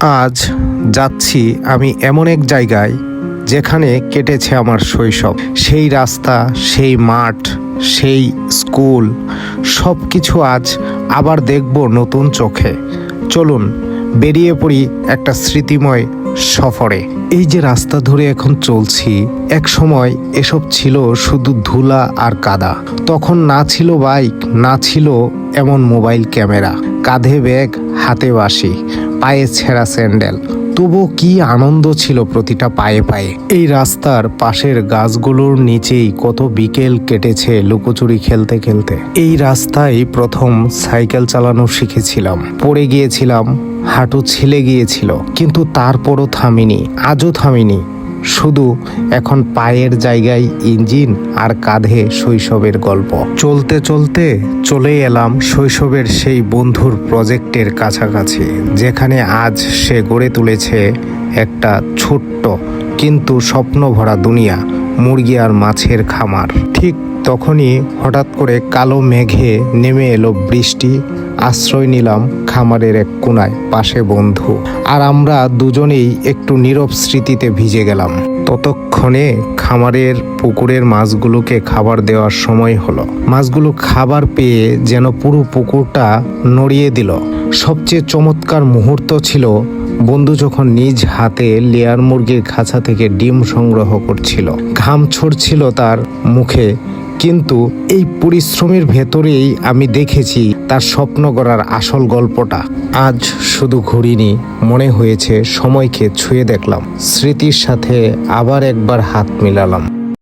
আজ যাচ্ছি আমি এমন এক জায়গায় যেখানে কেটেছে আমার শৈশব। সেই রাস্তা, সেই মাঠ, সেই স্কুল, সব কিছু আজ আবার দেখব নতুন চোখে। চলুন বেরিয়ে পড়ি একটা স্মৃতিময় সফরে। এই যে রাস্তা ধরে এখন চলছি, এক সময় এসব ছিল শুধু ধুলা আর কাদা। তখন না ছিল বাইক, না ছিল এমন মোবাইল ক্যামেরা, কাঁধে ব্যাগ, হাতে বাঁশি, পায়ে ছেঁড়া স্যান্ডেল। তবুও কি আনন্দ ছিল প্রতিটা পায়ে পায়ে। এই রাস্তার পাশের গাছগুলোর নিচেই কত বিকেল কেটেছে লুকোচুরি খেলতে খেলতে। এই রাস্তায় প্রথম সাইকেল চালানো শিখেছিলাম, পড়ে গিয়েছিলাম, হাঁটু ছিলে গিয়েছিল, কিন্তু তারপরও থামিনি, আজও থামিনি। শুধু এখন পায়ের জায়গায় ইঞ্জিন আর কাঁধে শৈশবের গল্প। চলতে চলতে চলে এলাম শৈশবের সেই বন্ধুর প্রজেক্টের কাছাকাছি, যেখানে আজ সে গড়ে তুলেছে একটা ছোট্ট কিন্তু স্বপ্ন ভরা দুনিয়া, মুরগি আর মাছের খামার। ঠিক তখনই হঠাৎ করে কালো মেঘে নেমে এলো বৃষ্টি। আশ্রয় নিলাম খামারের এক কোনায়, পাশে বন্ধু, আর আমরা দুজনেই একটু নীরব স্মৃতিতে ভিজে গেলাম। ততক্ষণে খামারের পুকুরের মাছগুলোকে খাবার দেওয়ার সময় হলো। মাছগুলো খাবার পেয়ে যেন পুরো পুকুরটা নড়িয়ে দিল। সবচেয়ে চমৎকার মুহূর্ত ছিল বন্ধু যখন নিজ হাতে লেয়ার মুরগির খাঁচা থেকে ডিম সংগ্রহ করছিল। ঘাম ছড়ছিল তার মুখে, কিন্তু এই পরিশ্রমের ভেতরেই আমি দেখেছি তার স্বপ্ন গড়ার আসল গল্পটা। আজ শুধু ঘুরিনি, মনে হয়েছে সময়কে ছুঁয়ে দেখলাম, স্মৃতির সাথে আবার একবার হাত মিলালাম।